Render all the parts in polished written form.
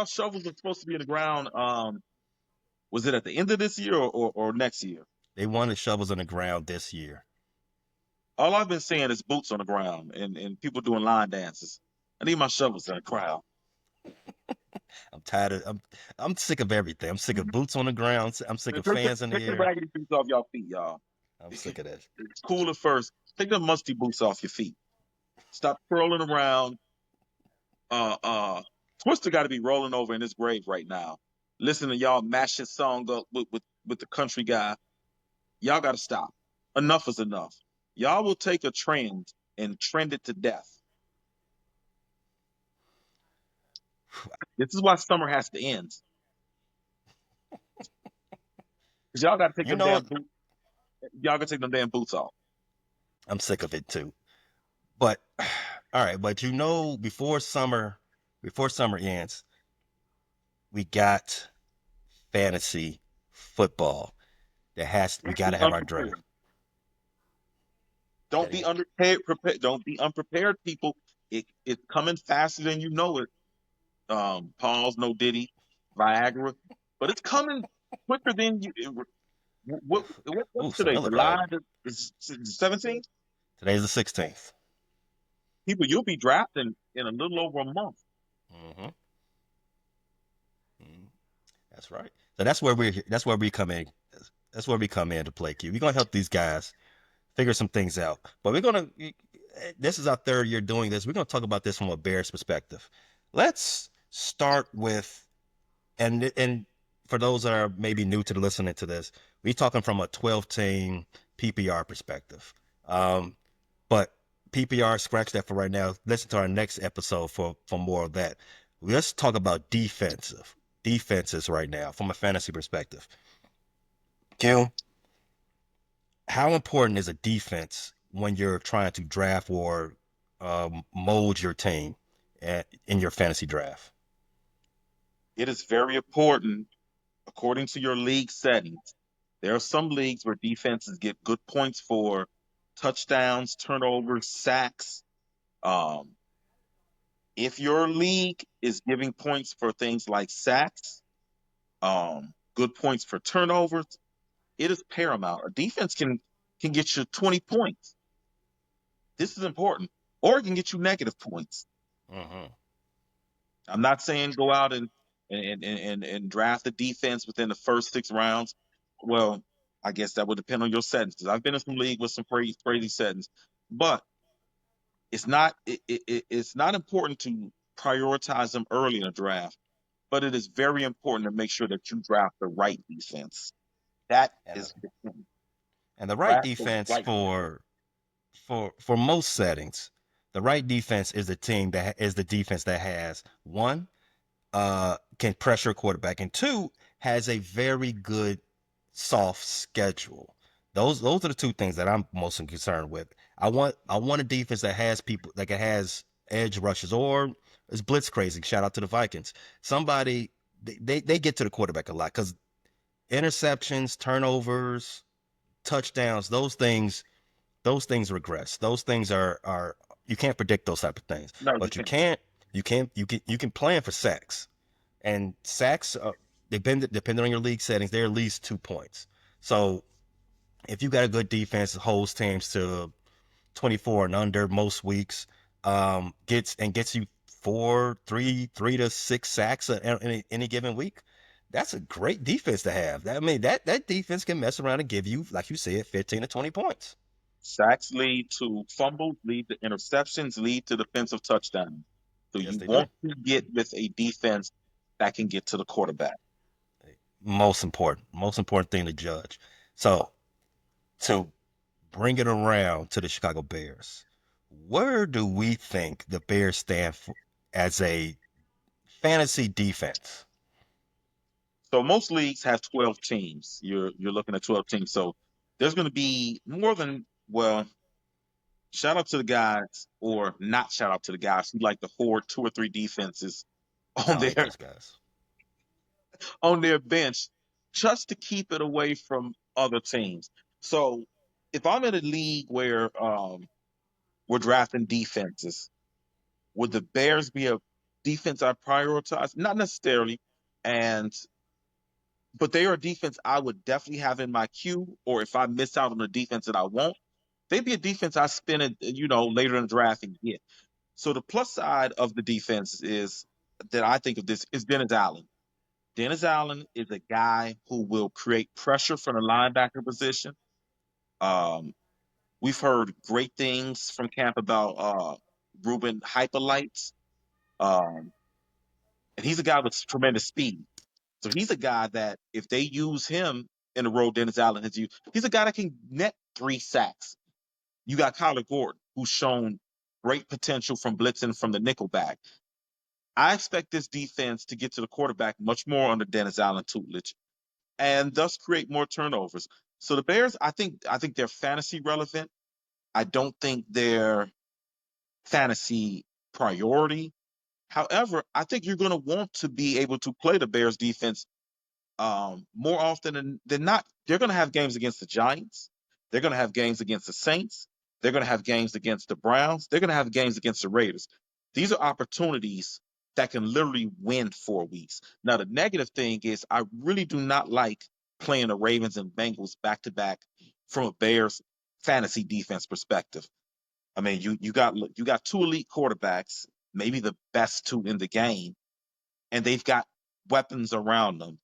thought shovels were supposed to be in the ground. Was it at the end of this year or next year? They wanted shovels on the ground this year. All I've been seeing is boots on the ground and people doing line dances. I need my shovels in the crowd. I'm tired of. I'm sick of everything. I'm sick of boots on the ground. I'm sick Man, of fans in the take the air. raggedy boots off y'all feet, y'all. I'm sick of this. It's cool at first. Take the musty boots off your feet. Stop twirling around. Uh, Twister got to be rolling over in his grave right now. Listen to y'all mash his song up with the country guy. Y'all got to stop. Enough is enough. Y'all will take a trend and trend it to death. This is why summer has to end. Cause y'all got to take You them know, damn boots. Y'all got to take them damn boots off. I'm sick of it too. But all right, but before summer ends, we got fantasy football. We got Be to have our draft. unprepared. Say Don't it be again. underprepared. Don't be unprepared, people. It's coming faster than you know it. Pause, no Diddy, Viagra, but it's coming quicker than you. Ooh, What's some today? hella July Viagra. the 17th. Today's the 16th. People, you'll be drafting in a little over a month. Mm-hmm. Hmm. That's right. So that's where we come in. That's where we come in to play. Q. We're gonna help these guys figure some things out. But we're gonna. This is our third year doing this. We're gonna talk about this from a Bears perspective. Let's start with and for those that are maybe new to listening to this, we're talking from a 12 team PPR perspective. Um, but PPR, scratch that for right now. Listen to our next episode for more of that. Let's talk about defenses right now from a fantasy perspective. Q, how important is a defense when you're trying to draft or mold your team in your fantasy draft? It is very important according to your league settings. There are some leagues where defenses get good points for touchdowns, turnovers, sacks. Um, if your league is giving points for things like sacks, good points for turnovers, it is paramount. A defense can get you 20 points. This is important, or it can get you negative points. Mm-hmm. I'm not saying go out and draft a defense within the first 6 rounds. Well, I guess that would depend on your settings. 'Cause I've been in some league with some crazy settings, but it's not important to prioritize them early in the draft. But it is very important to make sure that you draft the right defense. That And is important. and the right Draft the defense right defense. for most settings, the right defense is the defense that has one can pressure a quarterback, and two has a very good soft schedule. Those are the two things that I'm most concerned with. I want a defense that has people that has edge rushes or is blitz crazy. Shout out to the Vikings. Somebody they get to the quarterback a lot because interceptions, turnovers, touchdowns, those things regress. Those things are you can't predict those type of things, No, you but can't. you can plan for sacks. And sacks, depending on your league settings, they're at least 2 points. So if you got a good defense that holds teams to 24 and under most weeks, gets you three to six sacks in any given week, that's a great defense to have. I mean, that defense can mess around and give you, like you said, 15 to 20 points. Sacks lead to fumbles, lead to interceptions, lead to defensive touchdowns. So Yes, you they do. want to get with a defense that can get to the quarterback. Most important thing to judge. So to bring it around to the Chicago Bears, where do we think the Bears stand for, as a fantasy defense? So most leagues have 12 teams. You're looking at 12 teams. So there's going to be more than well. Shout out to the guys, or not shout out to the guys who like to hoard two or three defenses I on don't hate their those guys. on their bench just to keep it away from other teams. So if I'm in a league where we're drafting defenses, would the Bears be a defense I prioritize, not necessarily, and but they are a defense I would definitely have in my queue, or if I miss out on the defense that I want, they'd be a defense I spin it, later in the draft and get. So the plus side of the defense is that I think of this is Dennis Allen. Dennis Allen is a guy who will create pressure from the linebacker position. Um, we've heard great things from camp about Ruben Hyperlights. Um, and he's a guy with tremendous speed. So he's a guy that if they use him in the role Dennis Allen has used, he's a guy that can net 3 sacks. You got Kyler Gordon, who's shown great potential from blitzing from the nickelback. I expect this defense to get to the quarterback much more under Dennis Allen tutelage and thus create more turnovers. So the Bears, I think they're fantasy relevant. I don't think they're fantasy priority. However, I think you're going to want to be able to play the Bears defense more often than not. They're going to have games against the Giants. They're going to have games against the Saints. They're going to have games against the Browns. They're going to have games against the Raiders. These are opportunities that can literally win 4 weeks. Now, the negative thing is I really do not like playing the Ravens and Bengals back to back from a Bears fantasy defense perspective. I mean, you got two elite quarterbacks, maybe the best two in the game, and they've got weapons around them.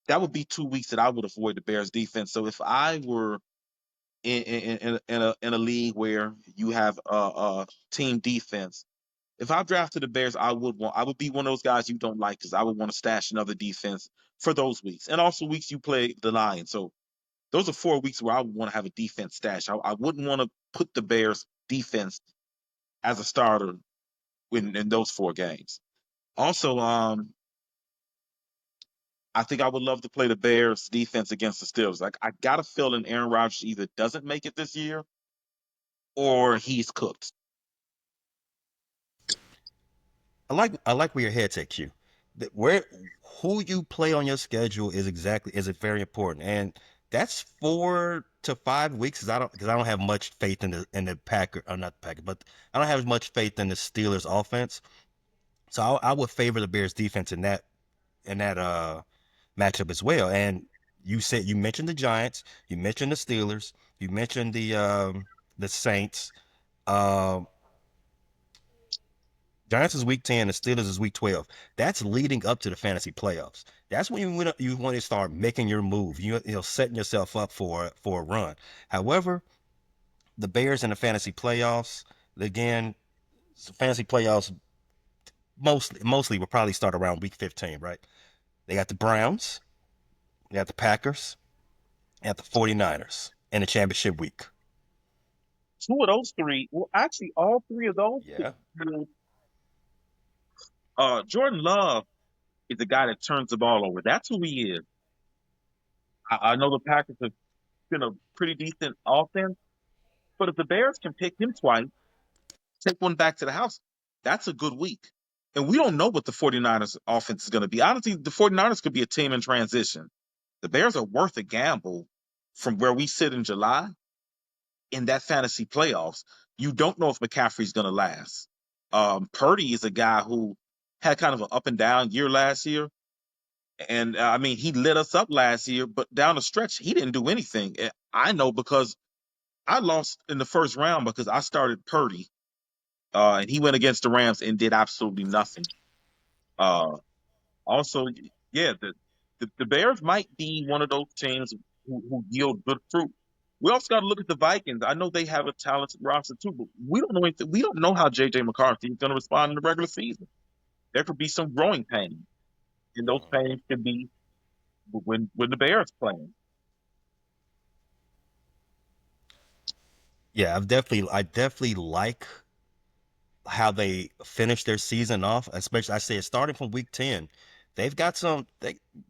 That would be 2 weeks that I would avoid the Bears defense. So if I were in a league where you have a team defense, if I drafted the Bears, I would be one of those guys you don't like because I would want to stash another defense for those weeks and also weeks you play the Lions. So those are 4 weeks where I would want to have a defense stash. I wouldn't want to put the Bears defense as a starter in those 4 games. Also, I think I would love to play the Bears defense against the Steelers. Like I got a feeling Aaron Rodgers either doesn't make it this year or he's cooked. I like where your head's at, Q. Where who you play on your schedule is it very important, and that's 4 to 5 weeks. Because I don't have much faith in the Packer, or not the Packer, but I don't have as much faith in the Steelers offense. So I would favor the Bears defense in that matchup as well. And you mentioned the Giants, you mentioned the Steelers, you mentioned the Saints. Um, Giants is week 10, the Steelers is week 12. That's leading up to the fantasy playoffs. That's when you want to start making your move. Setting yourself up for a run. However, the Bears in the fantasy playoffs, again, fantasy playoffs mostly will probably start around week 15, right? They got the Browns, they got the Packers, they got the 49ers in the championship week. Two of those three, well, actually, all three of those. Yeah. Jordan Love is the guy that turns the ball over. That's who he is. I know the Packers have been a pretty decent offense, but if the Bears can pick him twice, take one back to the house, that's a good week. And we don't know what the 49ers offense is going to be. Honestly, the 49ers could be a team in transition. The Bears are worth a gamble from where we sit in July in that fantasy playoffs. You don't know if McCaffrey's going to last. Purdy is a guy who had kind of an up and down year last year. And I mean, he lit us up last year, but down the stretch, he didn't do anything. I know because I lost in the first round because I started Purdy, and he went against the Rams and did absolutely nothing. Uh, Also, yeah, the Bears might be one of those teams who yield good fruit. We also got to look at the Vikings. I know they have a talented roster too, but we don't know anything. We don't know how JJ McCarthy is going to respond in the regular season. There could be some growing pains, and those pains could be when the Bears playing. Yeah, I definitely like how they finish their season off, especially I said starting from week 10. They've got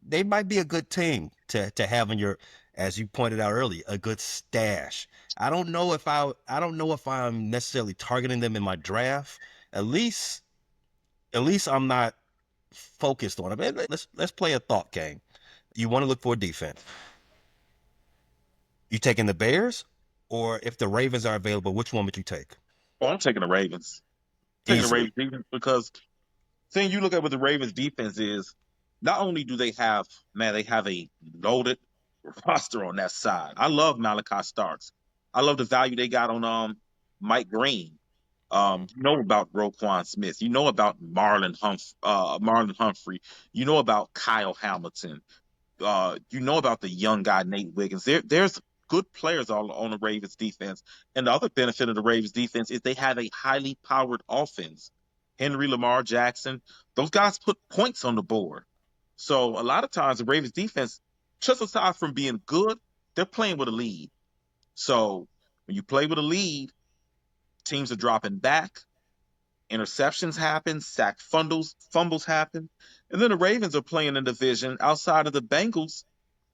they might be a good team to have in your, as you pointed out earlier, a good stash. I don't know if I'm necessarily targeting them in my draft. At least at least I'm not focused on it. Let's play a thought game. You want to look for a defense. You taking the Bears, or if the Ravens are available, which one would you take? Oh, I'm taking the Ravens. Taking the Easily. Ravens because thing you look at with the Ravens defense is not only do they have, man, they have a loaded roster on that side. I love Malachi Starks. I love the value they got on Mike Green. Mhm. You know about Roquan Smith. You know about Marlon Humphrey. You know about Kyle Hamilton. You know about the young guy Nate Wiggins. There's good players all on the Ravens defense, and the other benefit of the Ravens defense is they have a highly powered offense. Henry, Lamar Jackson, those guys put points on the board. So a lot of times the Ravens defense, just aside from being good, they're playing with a lead. So when you play with a lead, teams are dropping back, interceptions happen, sack fumbles happen, and then the Ravens are playing in a division outside of the Bengals.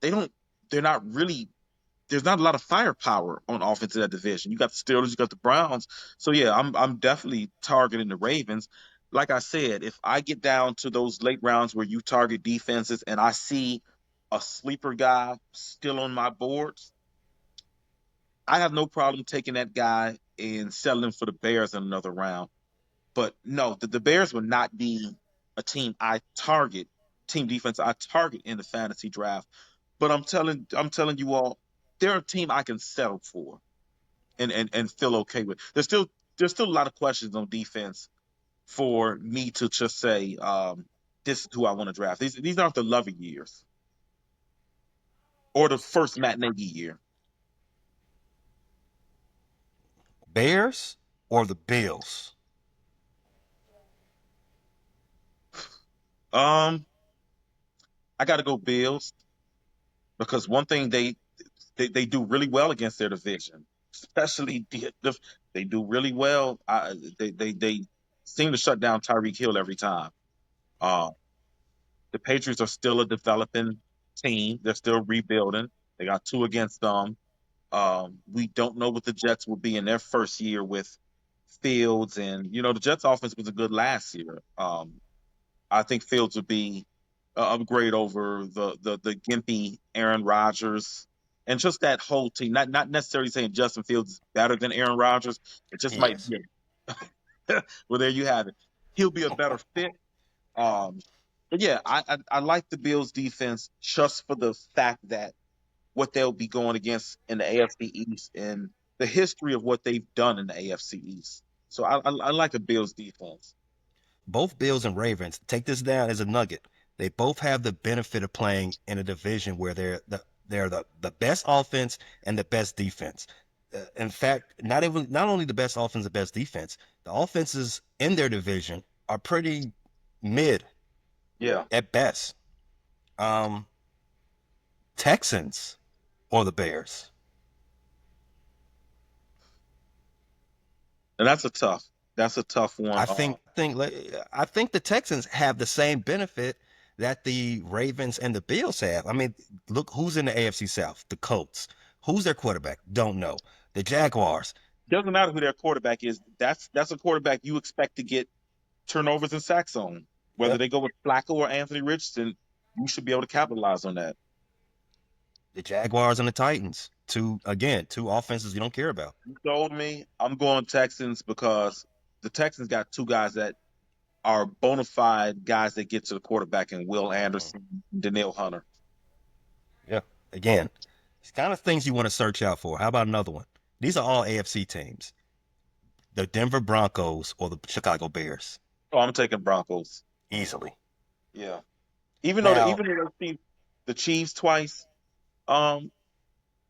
They don't. They're not really. There's not a lot of firepower on offense in that division. You got the Steelers, you got the Browns. So yeah, I'm definitely targeting the Ravens. Like I said, if I get down to those late rounds where you target defenses and I see a sleeper guy still on my boards, I have no problem taking that guy and selling for the Bears in another round. But no, the Bears would not be a team defense I target in the fantasy draft. But I'm telling you all, they're a team I can settle for and feel okay with. There's still a lot of questions on defense for me to just say this is who I want to draft. These aren't the Lovey years or the first Matt Nagy year. Bears or the Bills? Um, I got to go Bills because one thing they do really well against their division, especially they do really well. They seem to shut down Tyreek Hill every time. Uh, the Patriots are still a developing team. They're still rebuilding. They got two against them. We don't know what the Jets will be in their first year with Fields, and the Jets' offense was a good last year. I think Fields would be upgrade over the gimpy Aaron Rodgers and just that whole team. Not necessarily saying Justin Fields is better than Aaron Rodgers. It just might Yes. be. Well, there you have it. He'll be a better fit. Um, but yeah, I like the Bills defense just for the fact that what they'll be going against in the AFC East and the history of what they've done in the AFC East. So I like the Bills defense. Both Bills and Ravens, take this down as a nugget. They both have the benefit of playing in a division where they're the best offense and the best defense. In fact, not only the best offense and best defense, the offenses in their division are pretty mid Yeah, at best. Um, Texans or the Bears? and that's a tough one. I think the Texans have the same benefit that the Ravens and the Bills have. I mean, look who's in the AFC South. The Colts. Who's their quarterback? Don't know. The Jaguars. Doesn't matter who their quarterback is. That's a quarterback you expect to get turnovers and sacks on. Whether Yep. they go with Flacco or Anthony Richardson, you should be able to capitalize on that. The Jaguars and the Titans. Two offenses you don't care about. You told me I'm going Texans because the Texans got two guys that are bona fide guys that get to the quarterback in Will Mhm. Anderson, Daniil Hunter. Yeah. Again, it's kind of things you want to search out for. How about another one? These are all AFC teams. The Denver Broncos or the Chicago Bears. Oh, I'm taking Broncos. Easily. Yeah. Even though Now, even though they see the Chiefs twice, um,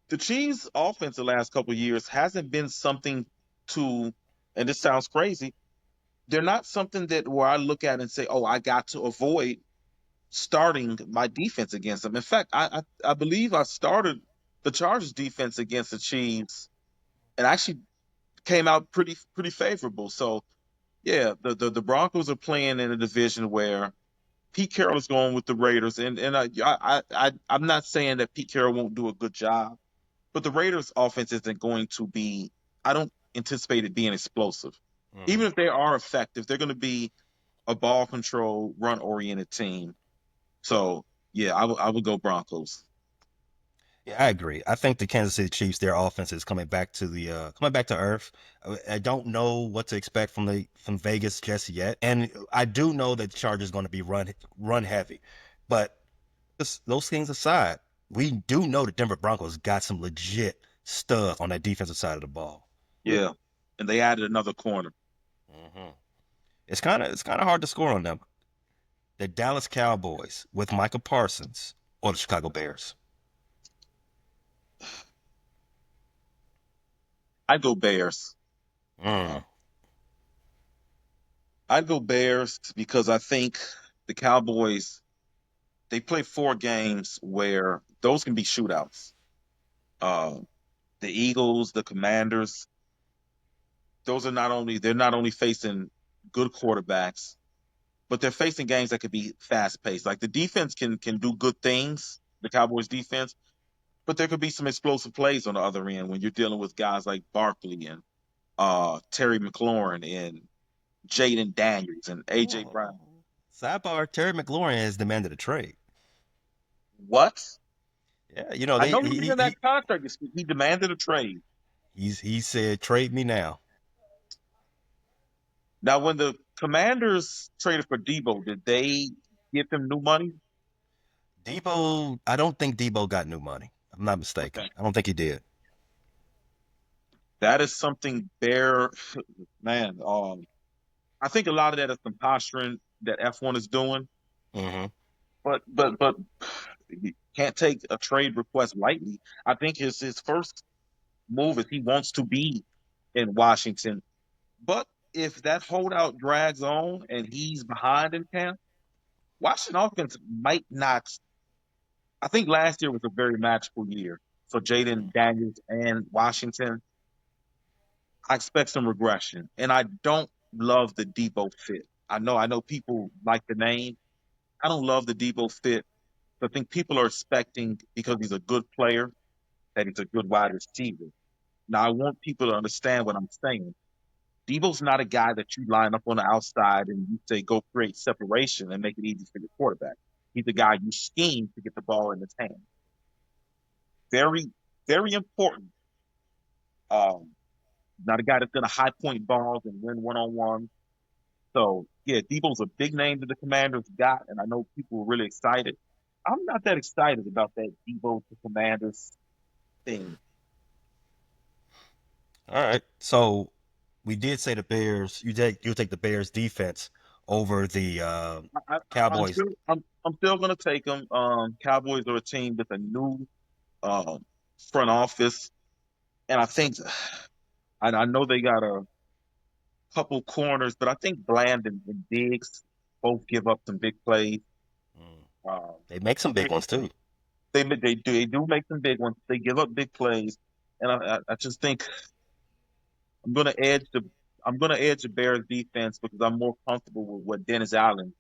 the Chiefs' offense the last couple of years hasn't been something to, and this sounds crazy, they're not something that where I look at and say, oh, I got to avoid starting my defense against them. In fact, I believe I started the Chargers defense against the Chiefs and actually came out pretty favorable. So yeah, the Broncos are playing in a division where Pete Carroll is going with the Raiders, and I'm not saying that Pete Carroll won't do a good job, but the Raiders' offense isn't going to be. I don't anticipate it being explosive. mhm. Even if they are effective, they're going to be a ball control, run oriented team. So yeah, I would go Broncos. Yeah, I agree. I think the Kansas City Chiefs, their offense is coming back to earth. I don't know what to expect from Vegas just yet, and I do know that the Chargers going to be run heavy. But those things aside, we do know the Denver Broncos got some legit stuff on that defensive side of the ball. Yeah, and they added another corner. hmm it's kind of hard to score on them. The Dallas Cowboys with Michael Parsons or the Chicago Bears. I go Bears. Uh, Mm. I'd go Bears because I think the Cowboys they play four games where those can be shootouts. Uh, the Eagles, the Commanders, those are they're not only facing good quarterbacks, but they're facing games that could be fast paced. Like the defense can do good things, the Cowboys defense, but there could be some explosive plays on the other end when you're dealing with guys like Barkley and Terry McLaurin and Jaden Daniels and AJ Oh. Brown. Sidebar: Terry McLaurin has demanded a trade. What? Yeah, I know he was in that contract dispute. He demanded a trade. he said trade me now. Now, when the Commanders traded for Debo, did they give him new money? Debo, I don't think Debo got new money. I'm not mistaken. Okay. I don't think he did. That is something Bear, man. I think a lot of that is some posturing that F1 is doing, hmm but you can't take a trade request lightly. I think his first move is he wants to be in Washington, but if that holdout drags on and he's behind in camp, Washington offense might not. I think last year was a very magical year for Jaden Daniels and Washington. I expect some regression, and I don't love the Debo fit. I know people like the name. I don't love the Debo fit. I think people are expecting because he's a good player that he's a good wide receiver. Now I want people to understand what I'm saying. Debo's not a guy that you line up on the outside and you say go create separation and make it easy for your quarterback. He's a guy you scheme to get the ball in his hand. Very, very important. Um, Not a guy that's going to high point balls and win one on one. So yeah, Debo's a big name that the Commanders got, and I know people were really excited. I'm not that excited about that Debo to Commanders thing. All right. So we did say the Bears. You take the Bears defense over the I'm Cowboys. still I'm still going to take them. Cowboys are a team with a new um, front office, and I think I know they got a couple corners, but I think Bland and Diggs both give up some big plays. Mm. Um, They make some big ones too. they do make some big ones. They give up big plays, and I just think I'm gonna edge the I'm gonna edge the Bears defense because I'm more comfortable with what Dennis Allen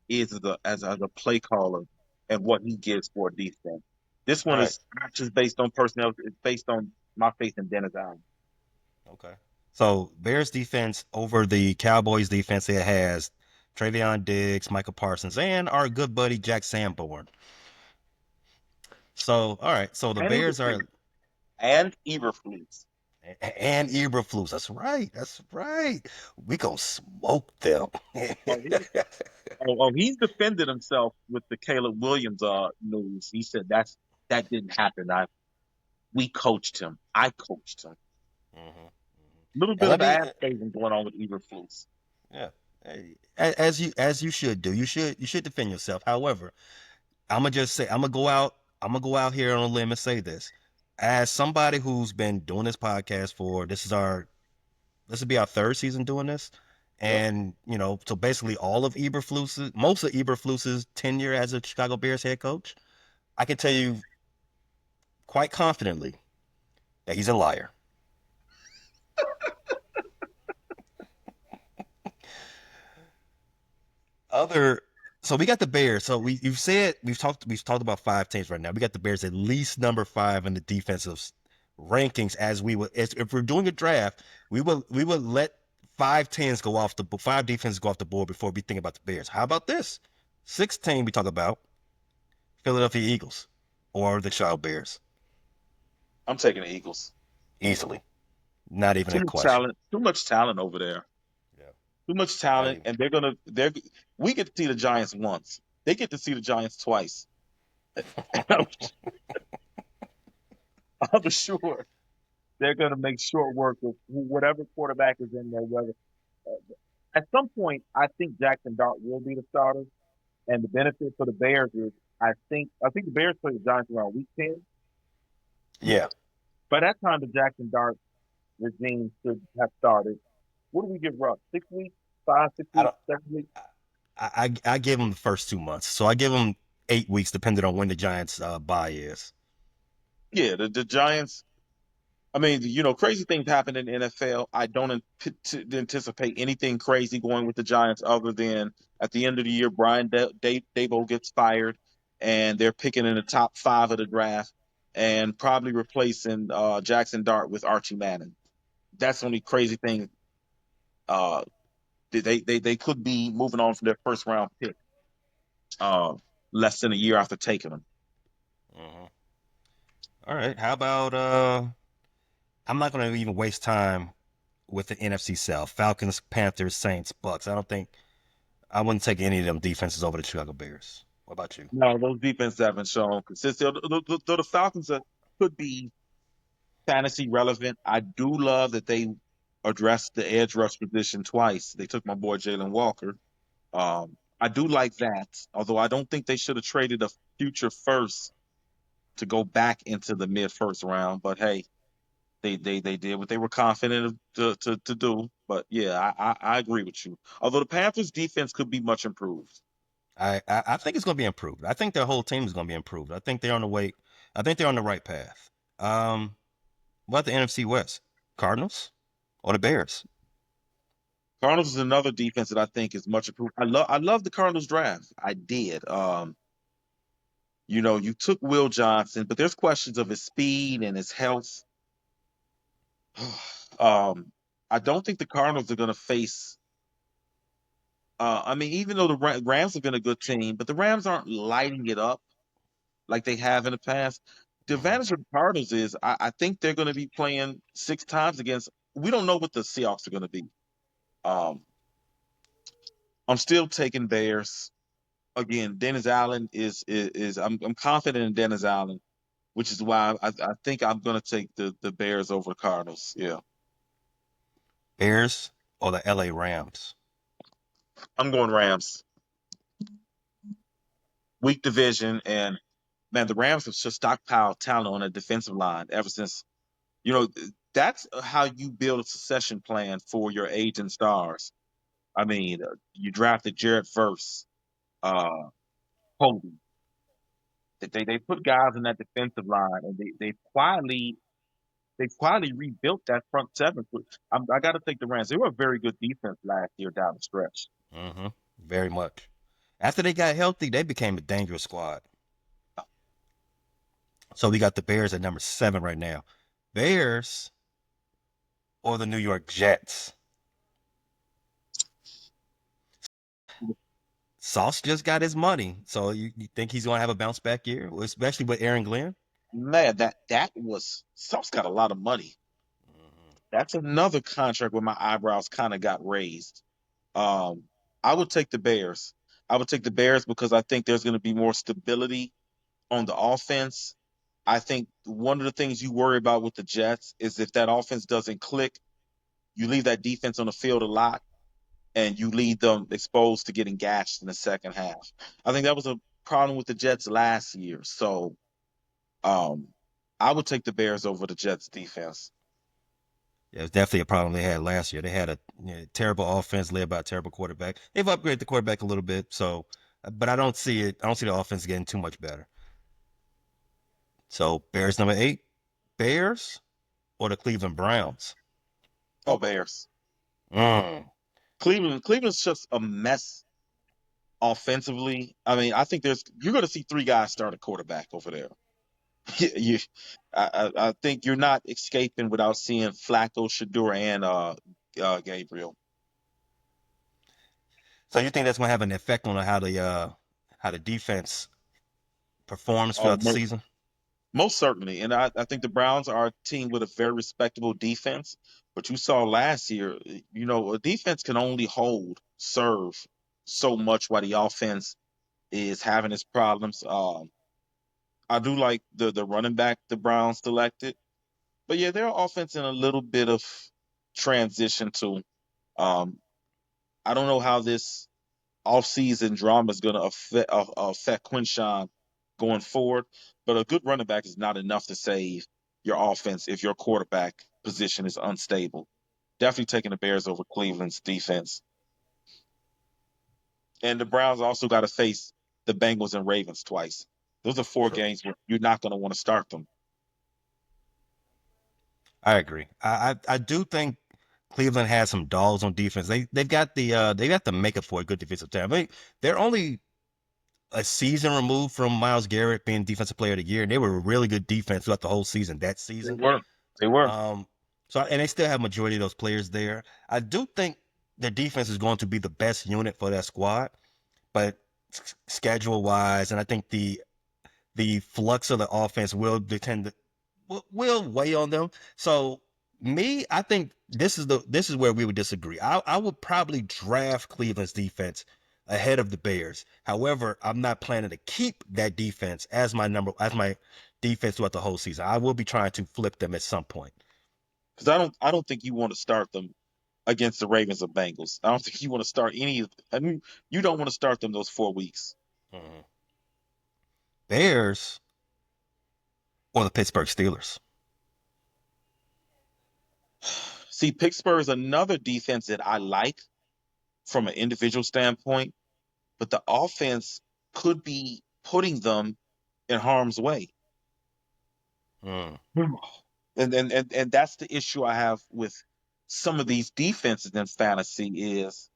is as a play caller and what he gives for a defense. This All one right. is not just based on personnel; it's based on my faith in Dennis Allen. Okay. So Bears defense over the Cowboys defense that has Travion Diggs, Michael Parsons, and our good buddy Jack Sanborn. So all right. So the And Bears are Eberflus. and Eberflus. That's right. That's right. We gonna smoke them. Oh, he's defended himself with the Caleb Williams news. He said that didn't happen. We coached him. I coached him. hmm A little And bit let of me, ass saving going on with Eberflus. yeah, as you should do. You should defend yourself. However, I'm gonna just say I'm gonna go out here on a limb and say this. As somebody who's been doing this podcast for this will be our third season doing this, Yep. and so basically most of Eberflus's tenure as a Chicago Bears head coach, I can tell you quite confidently that he's a liar. Other So we got the Bears. So we've talked about five teams right now. We got the Bears at least number five in the defensive rankings. If we're doing a draft, we would let five defenses go off the board before we think about the Bears. How about this? 16 we talk about Philadelphia Eagles or the Chicago Bears. I'm taking the Eagles. easily. Not even Too a much question. talent. Too much talent over there. Yeah, Too much not talent, even. and they're. We get to see the Giants once. They get to see the Giants twice. I'm sure they're gonna make short work of whatever quarterback is in there. Whether at some point, I think Jackson Dart will be the starter, and the benefit for the Bears is I think the Bears play the Giants around week 10. Yeah, By that time, the Jackson Dart regime should have started. What do we give Russ? 6 weeks, five, six I weeks, don't. 7 weeks? I give him the first 2 months, so I give him 8 weeks, depending on when the Giants' bye is. Yeah, the Giants. I mean, crazy things happen in the NFL. I don't anticipate anything crazy going with the Giants other than at the end of the year, Brian Dabo gets fired, and they're picking in the top five of the draft, and probably replacing Jackson Dart with Archie Manning. That's the only crazy thing. Uh, they could be moving on from their first round pick uh, less than a year after taking them. Hmm. All right. How about I'm not going to even waste time with the NFC South. Falcons, Panthers, Saints, Bucks. I wouldn't take any of them defenses over the Chicago Bears. What about you? No, those defenses haven't shown consistency. Though the Falcons could be fantasy relevant. I do love that they addressed the edge rush position twice. They took my boy Jalen Walker. I do like that, although I don't think they should have traded a future first to go back into the mid first round. But hey, they did what they were confident to do. But yeah, I agree with you. Although the Panthers defense could be much improved. I think it's going to be improved. I think their whole team is going to be improved. I think they're on the way. I think they're on the right path. What about the NFC West? Cardinals or the Bears? Cardinals is another defense that I think is much improved. I love the Cardinals draft. I did. You took Will Johnson, but there's questions of his speed and his health. um, I don't think the Cardinals are going to face. I mean, even though the Rams have been a good team, but the Rams aren't lighting it up like they have in the past. The Hmm. advantage of the Cardinals is I think they're going to be playing 6 times against. We don't know what the Seahawks are going to be. Um, I'm still taking Bears. Again, Dennis Allen is I'm confident in Dennis Allen, which is why I think I'm going to take the Bears over the Cardinals. Yeah, Bears or the LA Rams? I'm going Rams. Weak division, and man, the Rams have just stockpiled talent on a defensive line ever since. You know, that's how you build a succession plan for your aging stars. I mean, you drafted Jared Verse, uh, Cody. They put guys in that defensive line, and they quietly rebuilt that front seven. I got to take the Rams. They were a very good defense last year down the stretch. Hmm. Very much. After they got healthy, they became a dangerous squad. So we got the Bears at number 7 right now. Bears or the New York Jets? Sauce just got his money, so you think he's going to have a bounce back year, especially with Aaron Glenn? Man, that was Sauce got a lot of money. Hmm. That's another contract where my eyebrows kind of got raised. Um, I would take the Bears. I would take the Bears because I think there's going to be more stability on the offense. I think one of the things you worry about with the Jets is if that offense doesn't click, you leave that defense on the field a lot and you leave them exposed to getting gashed in the second half. I think that was a problem with the Jets last year. So um, I would take the Bears over the Jets defense. Yeah, it's definitely a problem they had last year. They had a terrible offense led by a terrible quarterback. They've upgraded the quarterback a little bit, so but I don't see it. I don't see the offense getting too much better. So Bears number 8, Bears or the Cleveland Browns? Oh, Bears. Mm. Cleveland's just a mess offensively. I mean, I think you're going to see three guys start a quarterback over there. you, I think you're not escaping without seeing Flacco, Shador, and Gabriel. So you think that's going to have an effect on how the defense performs Oh, throughout the season? Most certainly. And I think the Browns are a team with a very respectable defense. But you saw last year, a defense can only serve so much while the offense is having its problems. I do like the running back the Browns selected. But yeah, their offense in a little bit of transition too. Um, I don't know how this offseason drama is going to affect Quinshawn going forward. But a good running back is not enough to save your offense if your quarterback position is unstable. Definitely taking the Bears over Cleveland's defense. And the Browns also got to face the Bengals and Ravens twice. Those are four True. games where you're not going to want to start them. I agree. I do think Cleveland has some dogs on defense. They've got the makeup for a good defensive team. I mean, they're only a season removed from Myles Garrett being Defensive Player of the Year, and they were a really good defense throughout the whole season. That They season, were. They were. um, and they still have majority of those players there. I do think their defense is going to be the best unit for that squad, but schedule wise, and I think the flux of the offense will depend will weigh on them. So I think this is where we would disagree. I would probably draft Cleveland's defense ahead of the Bears. However, I'm not planning to keep that defense as my defense throughout the whole season. I will be trying to flip them at some point. Because I don't think you want to start them against the Ravens or Bengals. I don't think you want to start any of. I mean, you don't want to start them those 4 weeks. Mhm. Bears or the Pittsburgh Steelers. See, Pittsburgh is another defense that I like from an individual standpoint, but the offense could be putting them in harm's way. Mm. Hmm. And that's the issue I have with some of these defenses in fantasy is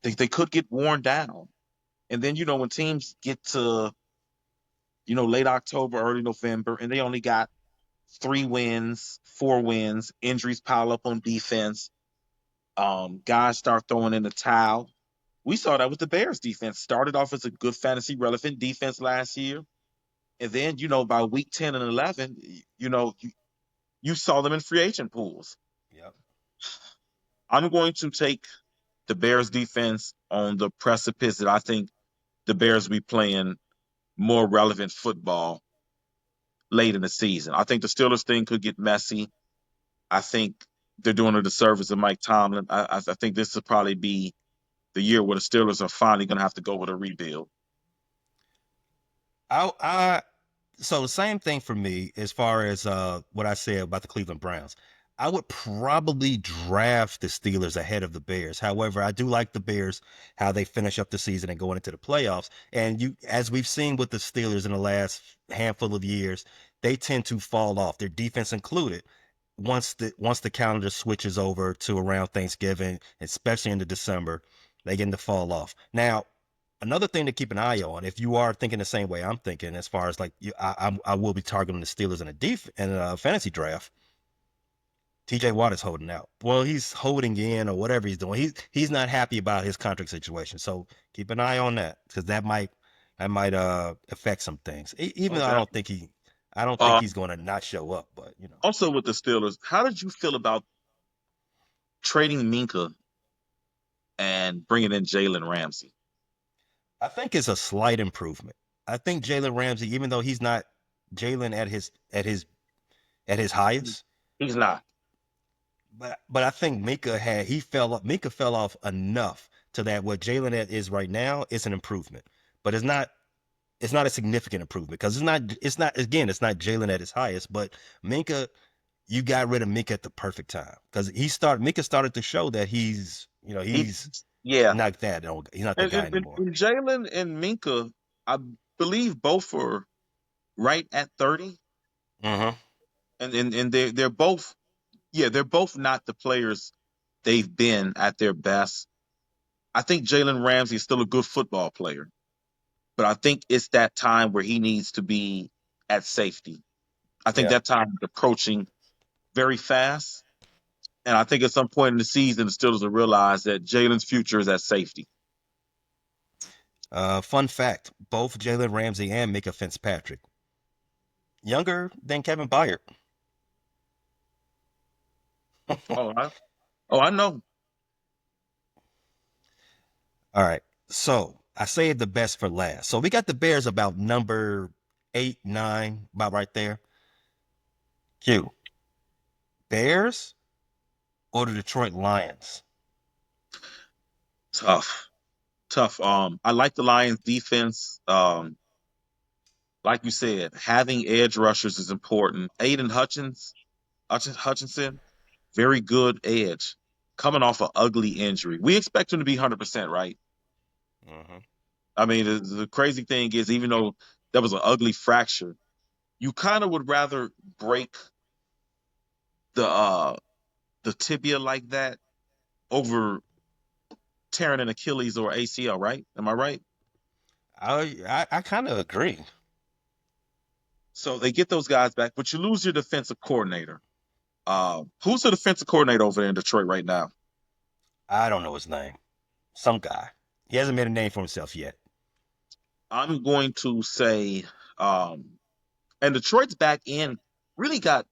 they could get worn down. And then when teams get to late October, early November, and they only got 3 wins, 4 wins, injuries pile up on defense, guys start throwing in the towel. We saw that with the Bears defense. Started off as a good fantasy relevant defense last year. And then, by week 10 and 11, you saw them in free agent pools. Yep. I'm going to take the Bears defense on the precipice that I think the Bears will be playing more relevant football late in the season. I think the Steelers thing could get messy. I think they're doing a disservice to Mike Tomlin. I think this will probably be the year where the Steelers are finally going to have to go with a rebuild. I so the same thing for me as far as what I said about the Cleveland Browns. I would probably draft the Steelers ahead of the Bears. However, I do like the Bears how they finish up the season and going into the playoffs. And as we've seen with the Steelers in the last handful of years, they tend to fall off, their defense included, once the calendar switches over to around Thanksgiving, especially into December, they begin to fall off. Now, another thing to keep an eye on, if you are thinking the same way I'm thinking, as far as like I will be targeting the Steelers in a fantasy draft. TJ Watt is holding out. Well, he's holding in or whatever he's doing. He's not happy about his contract situation. So keep an eye on that because that might affect some things. Even Oh, though that. I don't think Uh, he's going to not show up. But Also with the Steelers, how did you feel about trading Minka and bringing in Jalen Ramsey? I think it's a slight improvement. I think Jalen Ramsey, even though he's not Jalen at his highest, He's not. but I think Mika fell off enough to that what Jalen is right now is an improvement, but it's not a significant improvement because it's not Jalen at his highest, but Minka, you got rid of Minka at the perfect time because Minka started to show that He, he's yeah. not that he's not that And, guy and, and anymore. and Jalen and Minka, I believe both are right at 30. Mm-hmm. And they're both, yeah, they're both not the players they've been at their best. I think Jalen Ramsey is still a good football player, but I think it's that time where he needs to be at safety. I think Yeah. that time is approaching very fast. And I think at some point in the season, the Steelers will realize that Jalen's future is at safety. Fun fact: both Jalen Ramsey and Micah Fitzpatrick younger than Kevin Byard. Oh, I know. All right, so I saved the best for last. So we got the Bears about number 8, 9, about right there. Q. Bears or the Detroit Lions? Tough, tough. I like the Lions defense. Like you said, having edge rushers is important. Aiden Hutchinson, very good edge, coming off an ugly injury. We expect him to be 100%, right? Mm-hmm. I mean, the crazy thing is, even though that was an ugly fracture, you kind of would rather break the uh the tibia like that over tearing an Achilles or ACL, right? Am I right? I kind of agree. So they get those guys back, but you lose your defensive coordinator. Who's the defensive coordinator over there in Detroit right now? I don't know his name. Some guy. He hasn't made a name for himself yet. I'm going to say, um, and Detroit's back end really got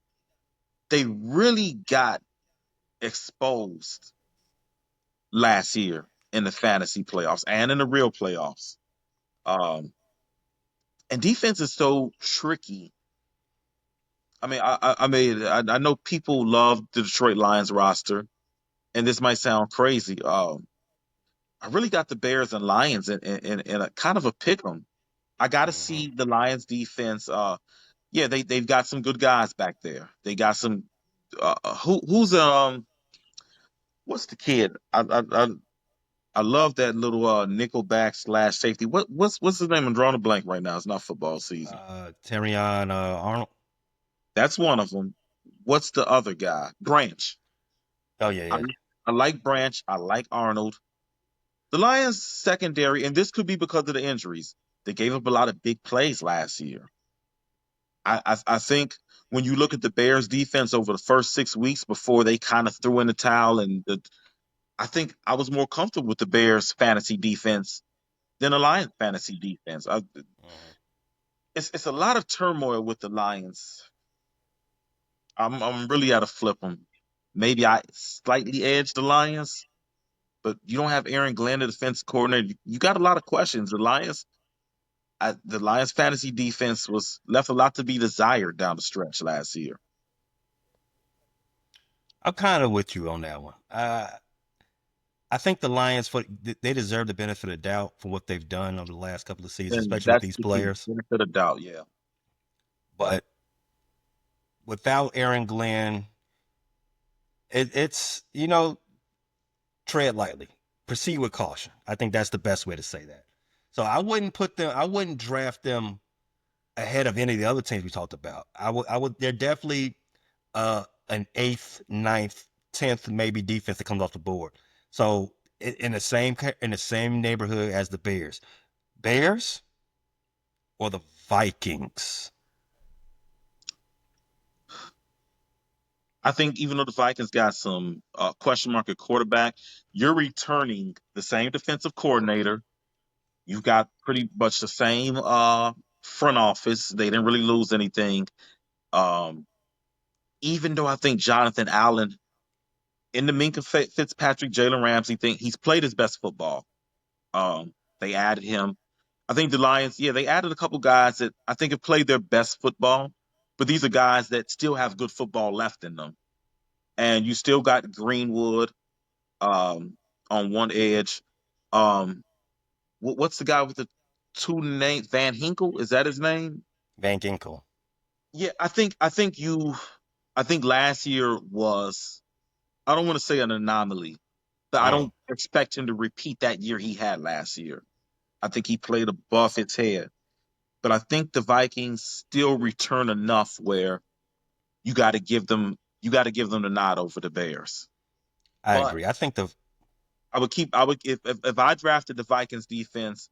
they really got exposed last year in the fantasy playoffs and in the real playoffs. Um, and defense is so tricky. I know people love the Detroit Lions roster, and this might sound crazy. I really got the Bears and Lions in a kind of a pick 'em. I got to Mm-hmm. see the Lions defense. Yeah, they've got some good guys back there. They got some. Who's what's the kid? I love that little nickelback slash safety. What's his name? I'm drawing a blank right now. It's not football season. Terrion Arnold. That's one of them. What's the other guy? Branch. Oh yeah, I yeah. I like Branch. I like Arnold. The Lions secondary, and this could be because of the injuries. They gave up a lot of big plays last year. I think when you look at the Bears defense over the first 6 weeks before they kind of threw in the towel, I think I was more comfortable with the Bears fantasy defense than the Lions fantasy defense. Mm-hmm. It's a lot of turmoil with the Lions. I'm really at a flip them. Maybe I slightly edge the Lions, but you don't have Aaron Glenn, the defense coordinator. You got a lot of questions. The Lions fantasy defense was left a lot to be desired down the stretch last year. I'm kind of with you on that one. I think the Lions for they deserve the benefit of the doubt for what they've done over the last couple of seasons, And especially with that's these the key. players. Benefit of doubt, yeah. But without Aaron Glenn, it's tread lightly, proceed with caution. I think that's the best way to say that. So I wouldn't draft them ahead of any of the other teams we talked about. I would. They're definitely an eighth, ninth, tenth maybe defense that comes off the board. So in the same neighborhood as the Bears, Bears or the Vikings. I think even though the Vikings got some question mark at quarterback, you're returning the same defensive coordinator. You've got pretty much the same front office. They didn't really lose anything. Um, even though I think Jonathan Allen in the Minka Fitzpatrick, Jalen Ramsey thing, he's played his best football. They added him. I think the Lions, yeah, they added a couple guys that I think have played their best football, but these are guys that still have good football left in them. And you still got Greenwood um, on one edge. Um, what's the guy with the two names? Van Hinkle, is that his name? Van Ginkel. Yeah, I think last year was, I don't want to say an anomaly, but I Mm, don't expect him to repeat that year he had last year. I think he played above his head. But I think the Vikings still return enough where you got to give them the nod over the Bears. I But agree. I think the I would if I drafted the Vikings defense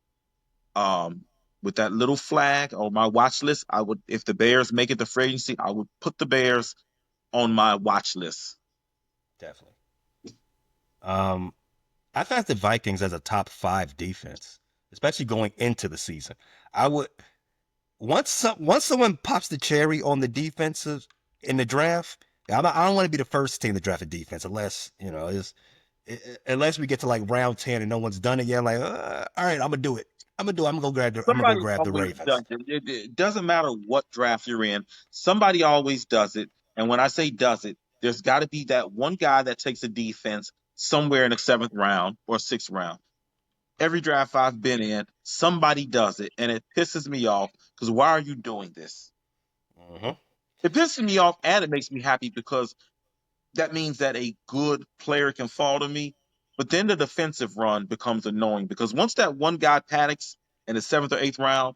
um with that little flag on my watch list, I would, if the Bears make it to free agency, I would put the Bears on my watch list. definitely. Um, I thought the Vikings as a top 5 defense, especially going into the season. I would once someone pops the cherry on the defensive in the draft. I don't want to be the first team to draft a defense unless unless we get to like round 10 and no one's done it yet. Like, all right, I'm gonna do it. I'm gonna go Somebody grab the always does Ravens. it. It doesn't matter what draft you're in. Somebody always does it. And when I say does it, there's got to be that one guy that takes a defense somewhere in the seventh round or sixth round. Every draft I've been in, somebody does it, and it pisses me off because why are you doing this? Hmm. It pisses me off and it makes me happy because that means that a good player can fall to me. But then the defensive run becomes annoying because once that one guy panics in the seventh or eighth round,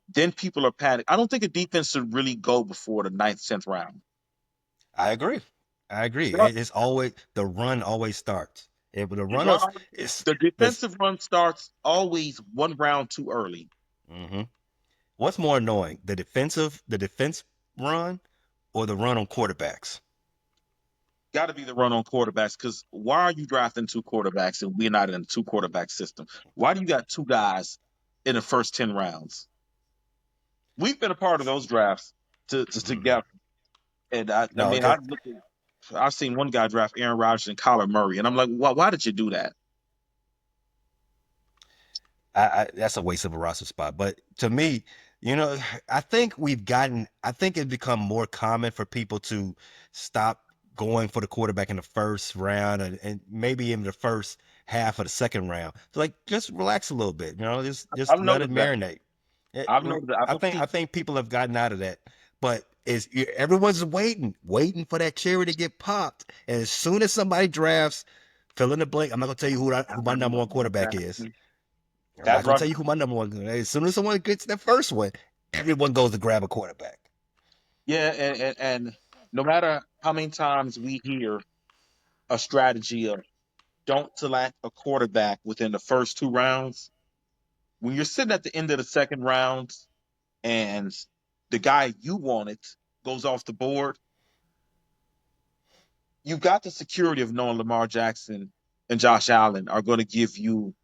then people are panicked. I don't think a defense should really go before the ninth, tenth round. I agree. I agree. Yeah. It's always the run always starts. If the The run run, is it's the this. defensive run starts always one round too early. Hmm. What's more annoying, the defense run, or the run on quarterbacks? Got to be the run on quarterbacks because why are you drafting two quarterbacks and we're not in a two quarterback system? Why do you got two guys in the first 10 rounds? We've been a part of those drafts Hmm. together. And I No, mean, I've seen one guy draft Aaron Rodgers and Kyler Murray, and I'm like, why did you do that? that's a waste of a roster spot. But to me, I think it's become more common for people to stop going for the quarterback in the first round and maybe even the first half of the second round. So like, just relax a little bit, just I've let it noticed that. marinate. I've noticed that. I I've think seen. I think people have gotten out of that, but everyone's waiting for that cherry to get popped, and as soon as somebody drafts, fill in the blank. I'm not gonna tell you who my number one quarterback is. I'm That not gonna run. tell you who my number one. As soon as someone gets that first one, everyone goes to grab a quarterback. Yeah, and no matter how many times we hear a strategy of don't select a quarterback within the first two rounds, when you're sitting at the end of the second round and the guy you wanted goes off the board, you've got the security of knowing Lamar Jackson and Josh Allen are going to give you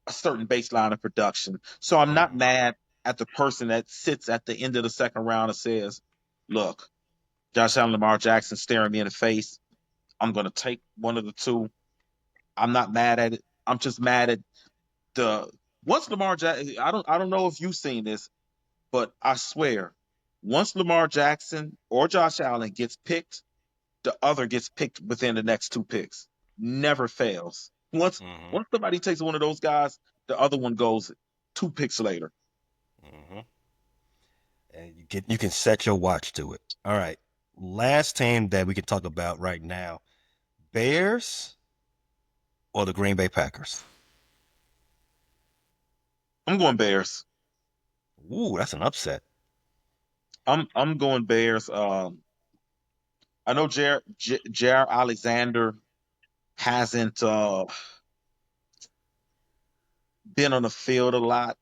a certain baseline of production. So I'm not Mm-hmm. mad at the person that sits at the end of the second round and says, look, Josh Allen, Lamar Jackson staring me in the face. I'm going to take one of the two. I'm not mad at it. I'm just mad at the once Lamar Jackson. I don't know if you've seen this, but I swear, once Lamar Jackson or Josh Allen gets picked, the other gets picked within the next two picks. Never fails. Once Mm-hmm. once somebody takes one of those guys, the other one goes two picks later. Mm-hmm. And you can set your watch to it. All right. Last team that we can talk about right now: Bears or the Green Bay Packers. I'm going Bears. Ooh, that's an upset. I'm going Bears. I know Jair Alexander hasn't been on the field a lot.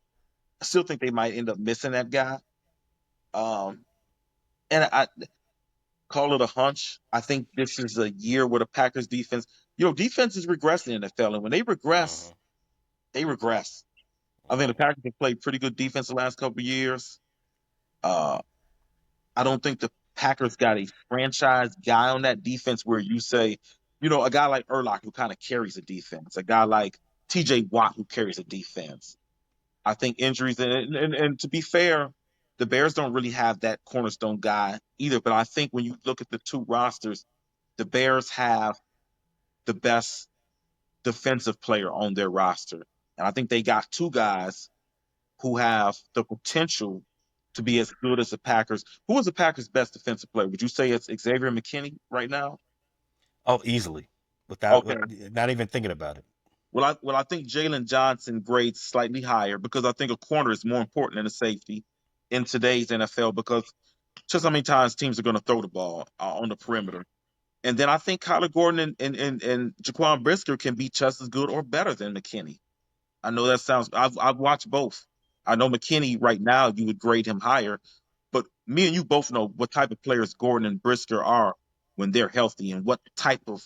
I still think they might end up missing that guy. Um, and I call it a hunch. I think this is a year where the Packers defense, defense is regressing in the NFL, and when they regress, Mm-hmm. they regress. I think the Mm-hmm. Packers have played pretty good defense the last couple of years. Uh, I don't think the Packers got a franchise guy on that defense where you say, a guy like Urlacher who kind of carries a defense, a guy like TJ Watt who carries a defense. I think injuries, and to be fair, the Bears don't really have that cornerstone guy either. But I think when you look at the two rosters, the Bears have the best defensive player on their roster. And I think they got two guys who have the potential to be as good as the Packers. Who is the Packers' best defensive player? Would you say it's Xavier McKinney right now? Oh, easily, Okay. not even thinking about it. Well, I think Jalen Johnson grades slightly higher because I think a corner is more important than a safety in today's NFL because just how many times teams are going to throw the ball on the Mm-hmm. perimeter. And then I think Kyler Gordon and Jaquan Brisker can be just as good or better than McKinney. I know that sounds. I've watched both. I know McKinney right now you would grade him higher, but me and you both know what type of players Gordon and Brisker are when they're healthy and what type of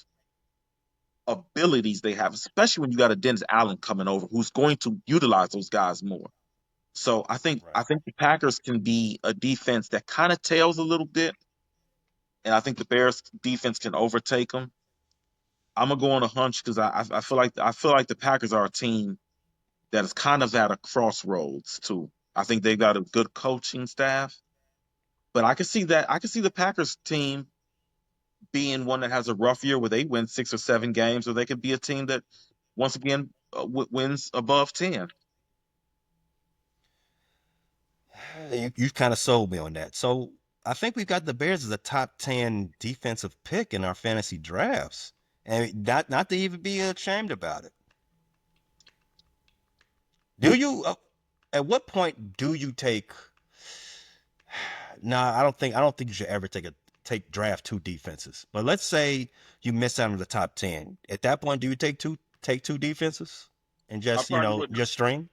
abilities they have, especially when you got a Dennis Allen coming over who's going to utilize those guys more. So I Right. think the Packers can be a defense that kind of tails a little bit, and I think the Bears defense can overtake them. I'm gonna go on a hunch because I feel like the Packers are a team that is kind of at a crossroads too. I think they've got a good coaching staff, but I can see the Packers team being one that has a rough year where they win 6 or 7 games, or they could be a team that once again wins above 10. You kind of sold me on that. So I think we've got the Bears as a top 10 defensive pick in our fantasy drafts, and not to even be ashamed about it. Do you? At what point do you take? Nah, I don't think you should ever take draft two defenses. But let's say you miss out on the top 10. At that point, do you take two defenses and I just probably wouldn't. just string?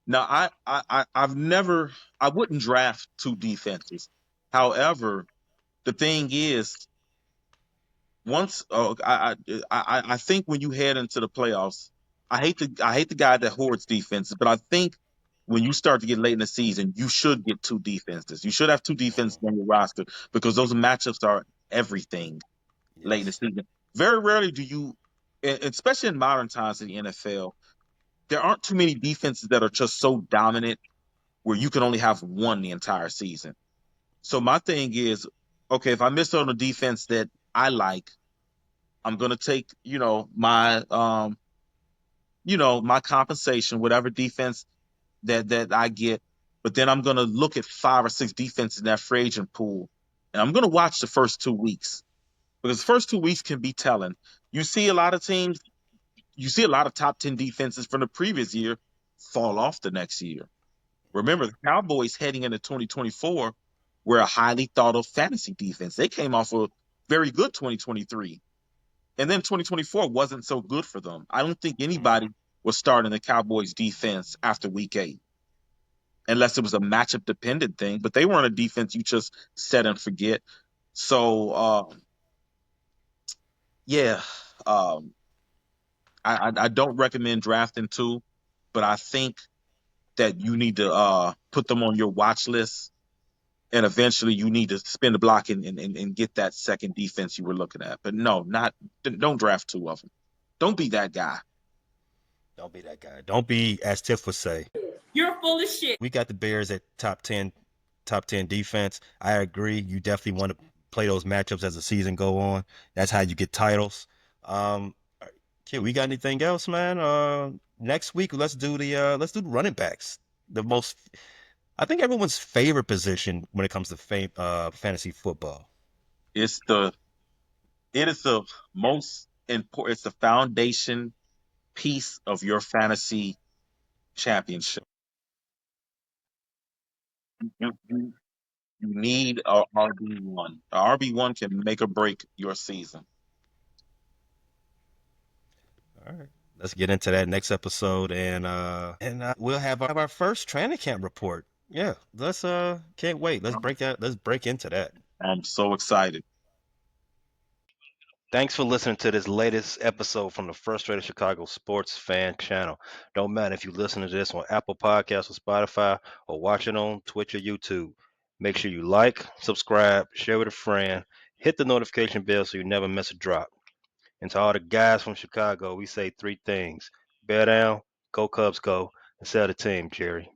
Now, I've never, I wouldn't draft two defenses. However, the thing is, once I think when you head into the playoffs, I hate the guy that hoards defenses, but I think when you start to get late in the season, you should get two defenses. You should have two defenses Mhm. on your roster because those matchups are everything late in the Yes. season. Very rarely do you, especially in modern times in the NFL, there aren't too many defenses that are just so dominant where you can only have one the entire season. So my thing is, okay, if I miss on a defense that I like, I'm gonna take, my compensation, whatever defense that I get, but then I'm gonna look at 5 or 6 defenses in that free agent pool, and I'm gonna watch the first 2 weeks because the first 2 weeks can be telling. You see a lot of teams, you see a lot of top 10 defenses from the previous year fall off the next year. Remember, the Cowboys heading into 2024 were a highly thought of fantasy defense. They came off a very good 2023. And then 2024 wasn't so good for them. I don't think Mhm. anybody was starting the Cowboys defense after week 8, unless it was a matchup dependent thing. But they weren't a defense you just set and forget. So, yeah, um, I don't recommend drafting two, but I think that you need to put them on your watch list, and eventually you need to spin the block and get that second defense you were looking at. But no, not don't draft two of them. Don't be that guy. Don't be that guy. Don't be, as Tiff would say. You're full of shit. We got the Bears at top 10 defense. I agree. You definitely want to play those matchups as the season go on. That's how you get titles. Um, Kid, we got anything else, man? Next week let's do the running backs. The most, I think, everyone's favorite position when it comes to fantasy football. It's the it is the most important. It's the foundation piece of your fantasy championship. You you need a RB1. A RB1 can make or break your season. All right. Let's get into that next episode, and we'll have our first training camp report. Yeah, let's can't wait. Let's break into that. I'm so excited. Thanks for listening to this latest episode from the Frustrated Chicago Sports Fan Channel. Don't matter if you listen to this on Apple Podcasts or Spotify or watch it on Twitch or YouTube. Make sure you like, subscribe, share with a friend, hit the notification bell so you never miss a drop. And to all the guys from Chicago, we say three things: bear down, go Cubs go, and sell the team, Jerry.